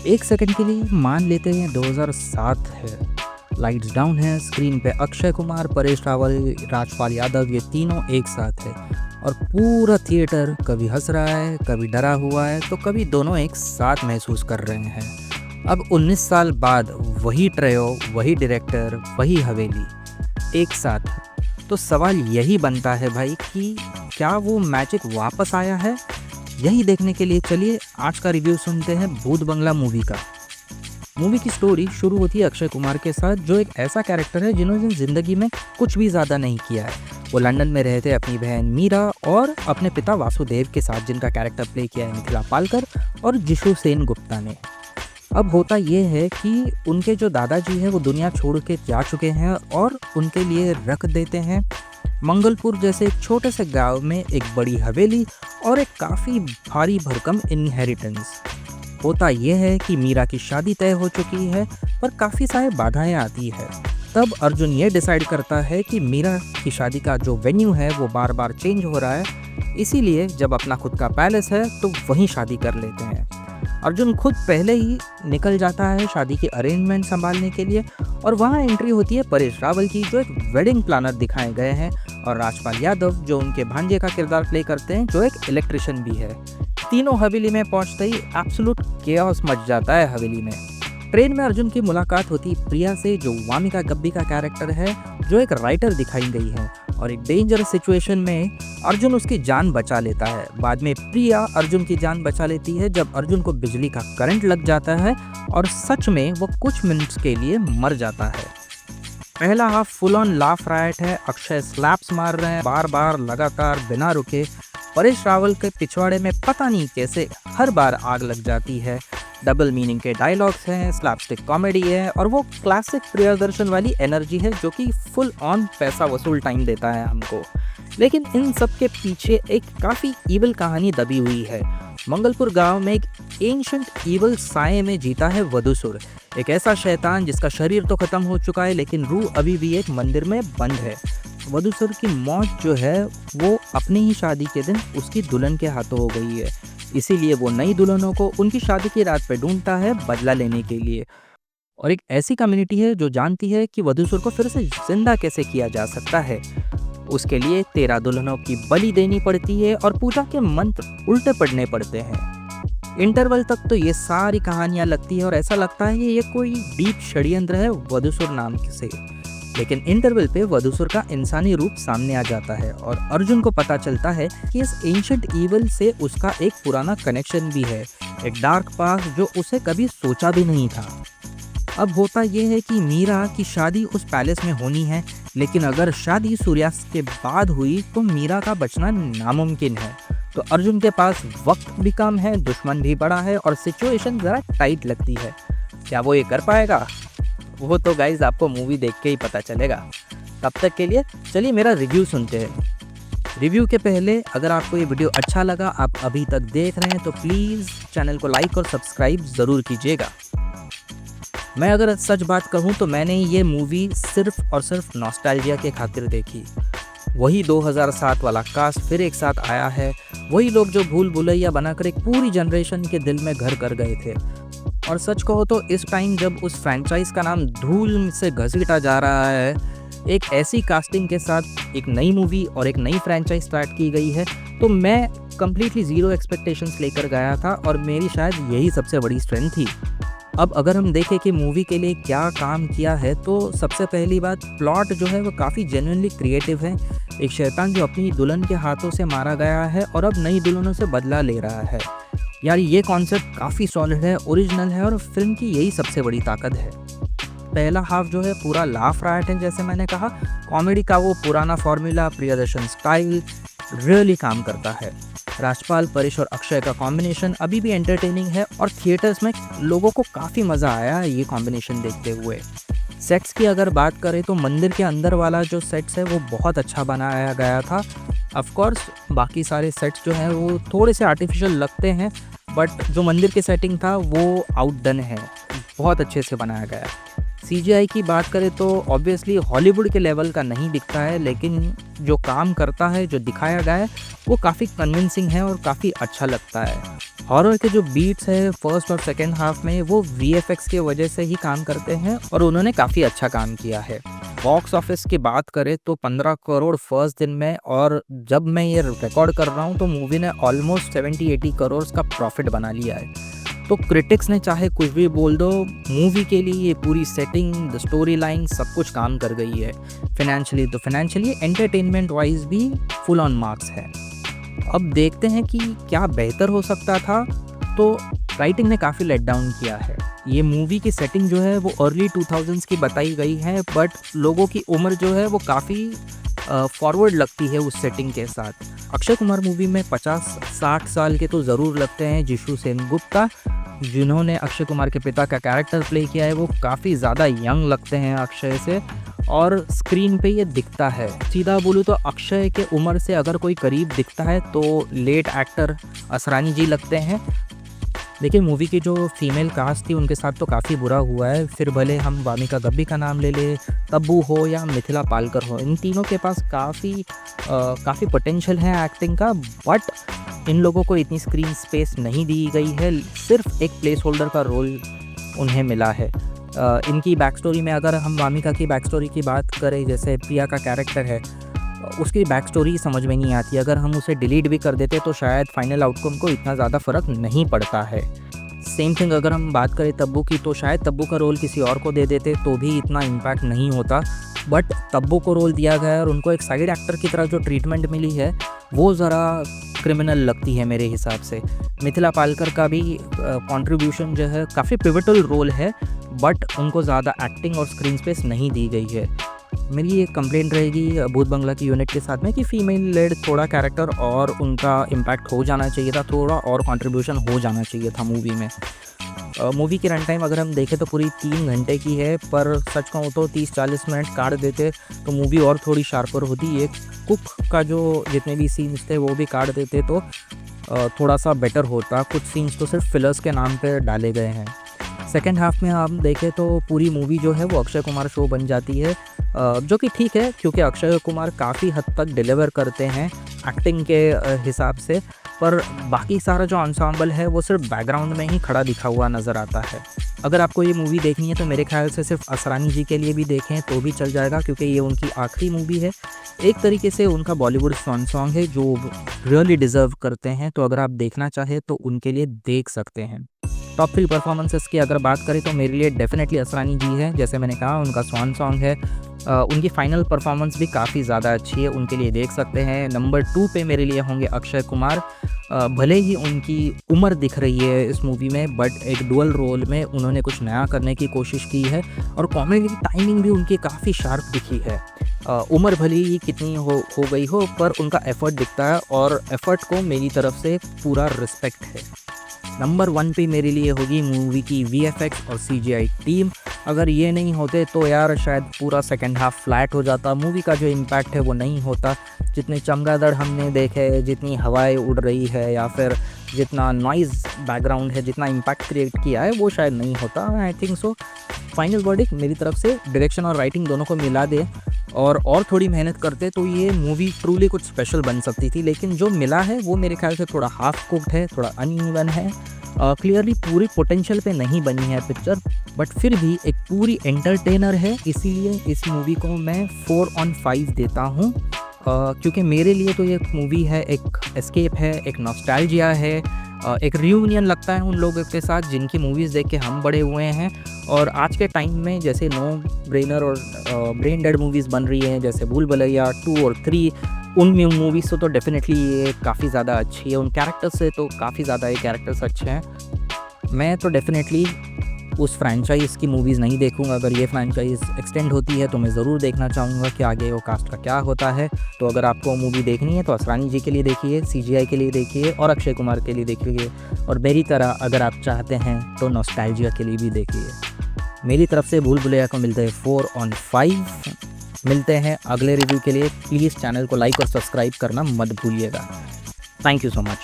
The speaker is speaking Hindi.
एक सेकंड के लिए मान लेते हैं 2007 है, लाइट्स डाउन है, स्क्रीन पे अक्षय कुमार, परेश रावल, राजपाल यादव, ये तीनों एक साथ है और पूरा थिएटर कभी हंस रहा है, कभी डरा हुआ है, तो कभी दोनों एक साथ महसूस कर रहे हैं। अब 19 साल बाद वही ट्रेयो, वही डायरेक्टर, वही हवेली एक साथ। तो सवाल यही बनता है भाई कि क्या वो मैजिक वापस आया है? यही देखने के लिए चलिए आज का रिव्यू सुनते हैं भूत बंगला मूवी का। मूवी की स्टोरी शुरू होती है अक्षय कुमार के साथ, जो एक ऐसा कैरेक्टर है जिन्होंने ज़िंदगी में कुछ भी ज़्यादा नहीं किया है। वो लंदन में रहते हैं अपनी बहन मीरा और अपने पिता वासुदेव के साथ, जिनका कैरेक्टर प्ले किया है मिथिला पालकर और जिशु सेन गुप्ता ने। अब होता ये है कि उनके जो दादाजी हैं वो दुनिया छोड़ के जा चुके हैं और उनके लिए रख देते हैं मंगलपुर जैसे एक छोटे से गांव में एक बड़ी हवेली और एक काफ़ी भारी भरकम इनहेरिटेंस। होता यह है कि मीरा की शादी तय हो चुकी है पर काफ़ी सारे बाधाएं आती है। तब अर्जुन ये डिसाइड करता है कि मीरा की शादी का जो वेन्यू है वो बार बार चेंज हो रहा है, इसीलिए जब अपना खुद का पैलेस है तो वहीं शादी कर लेते हैं। अर्जुन खुद पहले ही निकल जाता है शादी की अरेंजमेंट संभालने के लिए और वहाँ एंट्री होती है परेश रावल की, जो एक वेडिंग प्लानर दिखाए गए हैं, और राजपाल यादव जो उनके भांजे का किरदार प्ले करते हैं, जो एक इलेक्ट्रिशियन भी है। तीनों हवेली में पहुंचते ही एब्सोल्यूट केओस मच जाता है हवेली में। ट्रेन में अर्जुन की मुलाकात होती प्रिया से, जो वामिका गब्बी का कैरेक्टर है, जो एक राइटर दिखाई गई है, और एक डेंजरस सिचुएशन में अर्जुन उसकी जान बचा लेता है। बाद में प्रिया अर्जुन की जान बचा लेती है जब अर्जुन को बिजली का करंट लग जाता है और सच में वो कुछ मिनट्स के लिए मर जाता है। पहला half full on laugh right है, अक्षय स्लैप्स मार रहे हैं बार बार लगातार बिना रुके। परेश रावल के पिछवाड़े में पता नहीं कैसे हर बार आग लग जाती है। डबल मीनिंग के डायलॉग्स हैं, स्लैपस्टिक कॉमेडी है और वो क्लासिक प्रियदर्शन वाली एनर्जी है जो कि फुल ऑन पैसा वसूल टाइम देता है हमको। लेकिन इन सब के पीछे एक काफ़ी ईवल कहानी दबी हुई है। मंगलपुर गांव में एक एंशंट ईवल साए में जीता है वधुसुर, एक ऐसा शैतान जिसका शरीर तो खत्म हो चुका है लेकिन रूह अभी भी एक मंदिर में बंद है। वधुसुर की मौत जो है वो अपनी ही शादी के दिन उसकी दुल्हन के हाथों हो गई है, इसीलिए वो नई दुल्हनों को उनकी शादी की रात पे ढूंढता है बदला लेने के लिए। और एक ऐसी कम्युनिटी है जो जानती है कि वधुसुर को फिर से जिंदा कैसे किया जा सकता है। उसके लिए 13 दुल्हनों की बलि देनी पड़ती है और पूजा के मंत्र उल्टे पढ़ने पड़ते हैं। इंटरवल तक तो ये सारी कहानियां लगती है और ऐसा लगता है कि ये कोई डीप षड्यंत्र है वधुसुर नाम से। लेकिन इंटरवल पे वधुसुर का इंसानी रूप सामने आ जाता है और अर्जुन को पता चलता है कि इस एंशंट ईवल से उसका एक पुराना कनेक्शन भी है, एक डार्क पास्ट जो उसे कभी सोचा भी नहीं था। अब होता यह है कि मीरा की शादी उस पैलेस में होनी है, लेकिन अगर शादी सूर्यास्त के बाद हुई तो मीरा का बचना नामुमकिन है। तो अर्जुन के पास वक्त भी कम है, दुश्मन भी बड़ा है और सिचुएशन ज़रा टाइट लगती है। क्या वो ये कर पाएगा? वो तो गाइज आपको मूवी देख के ही पता चलेगा। तब तक के लिए चलिए मेरा रिव्यू सुनते हैं। रिव्यू के पहले अगर आपको ये वीडियो अच्छा लगा, आप अभी तक देख रहे हैं, तो प्लीज़ चैनल को लाइक और सब्सक्राइब ज़रूर कीजिएगा। मैं अगर सच बात कहूँ तो मैंने ये मूवी सिर्फ और सिर्फ नॉस्टैल्जिया के खातिर देखी। वही 2007 वाला कास्ट फिर एक साथ आया है, वही लोग जो भूल भुलैया बनाकर एक पूरी जनरेशन के दिल में घर कर गए थे। और सच कहो तो इस टाइम जब उस फ्रेंचाइज का नाम धूल से घसीटा जा रहा है, एक ऐसी कास्टिंग के साथ एक नई मूवी और एक नई फ्रेंचाइज स्टार्ट की गई है, तो मैं कम्प्लीटली ज़ीरो एक्सपेक्टेशंस लेकर गया था और मेरी शायद यही सबसे बड़ी स्ट्रेंथ थी। अब अगर हम देखें कि मूवी के लिए क्या काम किया है, तो सबसे पहली बात, प्लॉट जो है वो काफ़ी जेन्युइनली क्रिएटिव है। एक शैतान जो अपनी दुल्हन के हाथों से मारा गया है और अब नई दुल्हनों से बदला ले रहा है। यार ये कॉन्सेप्ट काफ़ी सॉलिड है, ओरिजिनल है और फिल्म की यही सबसे बड़ी ताकत है। पहला हाफ जो है पूरा लाफ राइट है, जैसे मैंने कहा, कॉमेडी का वो पुराना फॉर्मूला, प्रियदर्शन स्टाइल रियली काम करता है। राजपाल, परेश और अक्षय का कॉम्बिनेशन अभी भी एंटरटेनिंग है और थिएटर्स में लोगों को काफ़ी मज़ा आया है ये कॉम्बिनेशन देखते हुए। सेट्स की अगर बात करें तो मंदिर के अंदर वाला जो सेट्स है वो बहुत अच्छा बनाया गया था। ऑफ कोर्स बाकी सारे सेट्स जो हैं वो थोड़े से आर्टिफिशियल लगते हैं, बट जो मंदिर की सेटिंग था वो आउटडन है, बहुत अच्छे से बनाया गया। सीजीआई की बात करें तो ऑब्वियसली हॉलीवुड के लेवल का नहीं दिखता है, लेकिन जो काम करता है, जो दिखाया गया है, वो काफ़ी कन्विंसिंग है और काफ़ी अच्छा लगता है। हॉरर के जो बीट्स है फर्स्ट और सेकेंड हाफ में, वो वीएफएक्स की वजह से ही काम करते हैं और उन्होंने काफ़ी अच्छा काम किया है। बॉक्स ऑफिस की बात करें तो 15 करोड़ फर्स्ट दिन में, और जब मैं ये रिकॉर्ड कर रहा हूँ तो मूवी ने ऑलमोस्ट 70-80 करोड़ का प्रॉफिट बना लिया है। तो क्रिटिक्स ने चाहे कुछ भी बोल दो, मूवी के लिए ये पूरी सेटिंग, द स्टोरी लाइन सब कुछ काम कर गई है। फाइनेंशियली एंटरटेनमेंट वाइज भी फुल ऑन मार्क्स है। अब देखते हैं कि क्या बेहतर हो सकता था। तो राइटिंग ने काफ़ी लेट डाउन किया है। ये मूवी की सेटिंग जो है वो अर्ली 2000s की बताई गई है, बट लोगों की उम्र जो है वो काफ़ी फॉरवर्ड लगती है उस सेटिंग के साथ। अक्षय कुमार मूवी में 50-60 साल के तो ज़रूर लगते हैं। जिशु सेनगुप्ता जिन्होंने अक्षय कुमार के पिता का कैरेक्टर प्ले किया है, वो काफ़ी ज़्यादा यंग लगते हैं अक्षय से, और स्क्रीन पे ये दिखता है। सीधा बोलूँ तो अक्षय के उम्र से अगर कोई करीब दिखता है तो लेट एक्टर असरानी जी लगते हैं। लेकिन मूवी की जो फीमेल कास्ट थी उनके साथ तो काफ़ी बुरा हुआ है। फिर भले हम वामिका गब्बी का नाम ले ले, तब्बू हो या मिथिला पालकर हो, इन तीनों के पास काफ़ी पोटेंशियल है एक्टिंग का, बट इन लोगों को इतनी स्क्रीन स्पेस नहीं दी गई है। सिर्फ एक प्लेस होल्डर का रोल उन्हें मिला है। इनकी बैक स्टोरी में अगर हम वामिका की बैक स्टोरी की बात करें, जैसे प्रिया का कैरेक्टर है, उसकी बैक स्टोरी समझ में नहीं आती। अगर हम उसे डिलीट भी कर देते तो शायद फाइनल आउटकम को इतना ज़्यादा फ़र्क नहीं पड़ता है। सेम थिंग अगर हम बात करें तब्बू की, तो शायद तब्बू का रोल किसी और को दे देते तो भी इतना इम्पैक्ट नहीं होता, बट तब्बू को रोल दिया गया है और उनको एक साइड एक्टर की तरह जो ट्रीटमेंट मिली है वो ज़रा क्रिमिनल लगती है मेरे हिसाब से। मिथिला पालकर का भी कंट्रीब्यूशन जो है काफ़ी पिवटल रोल है, बट उनको ज़्यादा एक्टिंग और स्क्रीन स्पेस नहीं दी गई है। मेरी ये कंप्लेंट रहेगी भूत बंगला की यूनिट के साथ में कि फ़ीमेल लेड थोड़ा कैरेक्टर और उनका इम्पैक्ट हो जाना चाहिए था, थोड़ा और कंट्रीब्यूशन हो जाना चाहिए था मूवी में। मूवी की रन टाइम अगर हम देखें तो पूरी 3 घंटे की है, पर सच कहूँ तो 30-40 मिनट काट देते तो मूवी और थोड़ी शार्पर होती। एक कुक का जो जितने भी सीन्स थे वो भी काट देते तो थोड़ा सा बेटर होता। कुछ सीन्स तो सिर्फ फिलर्स के नाम पे डाले गए हैं। सेकेंड हाफ में हम देखें तो पूरी मूवी जो है वो अक्षय कुमार शो बन जाती है, जो कि ठीक है क्योंकि अक्षय कुमार काफ़ी हद तक डिलीवर करते हैं एक्टिंग के हिसाब से, पर बाकी सारा जो एंसेम्बल है वो सिर्फ बैकग्राउंड में ही खड़ा दिखा हुआ नज़र आता है। अगर आपको ये मूवी देखनी है तो मेरे ख्याल से सिर्फ असरानी जी के लिए भी देखें तो भी चल जाएगा, क्योंकि ये उनकी आखिरी मूवी है। एक तरीके से उनका बॉलीवुड सॉन्ग है जो रियली डिज़र्व करते हैं, तो अगर आप देखना चाहें तो उनके लिए देख सकते हैं। टॉप 3 परफॉर्मेंसेस की अगर बात करें तो मेरे लिए डेफिनेटली असरानी जी है। जैसे मैंने कहा उनका सॉन्ग है, उनकी फाइनल परफॉर्मेंस भी काफ़ी ज़्यादा अच्छी है, उनके लिए देख सकते हैं। नंबर 2 पे मेरे लिए होंगे अक्षय कुमार। भले ही उनकी उम्र दिख रही है इस मूवी में, बट एक डुअल रोल में उन्होंने कुछ नया करने की कोशिश की है और कॉमेडी की टाइमिंग भी उनकी काफ़ी शार्प दिखी है। उम्र भले ही कितनी हो गई हो, पर उनका एफ़र्ट दिखता है और एफ़र्ट को मेरी तरफ से पूरा रिस्पेक्ट है। नंबर 1 पे मेरे लिए होगी मूवी की वीएफएक्स और सीजीआई टीम। अगर ये नहीं होते तो यार शायद पूरा सेकंड हाफ फ्लैट हो जाता, मूवी का जो इम्पैक्ट है वो नहीं होता। जितने चमगादड़ हमने देखे, जितनी हवाएं उड़ रही है या फिर जितना नॉइज़ बैकग्राउंड है, जितना इम्पैक्ट क्रिएट किया है वो शायद नहीं होता। I think so final verdict मेरी तरफ से डायरेक्शन और राइटिंग दोनों को मिला दे और थोड़ी मेहनत करते तो ये मूवी ट्रूली कुछ स्पेशल बन सकती थी, लेकिन जो मिला है वो मेरे ख्याल से थोड़ा हाफ कुक्ड है, थोड़ा अनइवन है। क्लियरली पूरी पोटेंशियल पे नहीं बनी है पिक्चर, बट फिर भी एक पूरी एंटरटेनर है। इसीलिए इस मूवी को मैं 4/5 देता हूँ, क्योंकि मेरे लिए तो ये मूवी है, एक एस्केप है, एक नॉस्टैल्जिया है, एक रियूनियन लगता है उन लोगों के साथ जिनकी मूवीज़ देख के हम बड़े हुए हैं। और आज के टाइम में जैसे नो ब्रेनर और ब्रेन डेड मूवीज़ बन रही हैं, जैसे भूल भुलैया 2 और 3, उन मूवीज़ से तो डेफिनेटली ये काफ़ी ज़्यादा अच्छी है। उन कैरेक्टर्स से तो काफ़ी ज़्यादा ये कैरेक्टर्स अच्छे हैं। मैं तो डेफिनेटली उस फ्रेंचाइज़ की मूवीज़ नहीं देखूंगा। अगर ये फ्रेंचाइज़ एक्सटेंड होती है तो मैं ज़रूर देखना चाहूँगा कि आगे वो कास्ट का क्या होता है। तो अगर आपको मूवी देखनी है तो असरानी जी के लिए देखिए, सीजीआई के लिए देखिए और अक्षय कुमार के लिए देखिए, और मेरी तरह अगर आप चाहते हैं तो नॉस्टैल्जिया के लिए भी देखिए। मेरी तरफ से भूल भुलैया को मिलते हैं 4/5। मिलते हैं अगले रिव्यू के लिए। प्लीज़ चैनल को लाइक और सब्सक्राइब करना मत भूलिएगा। Thank you so much.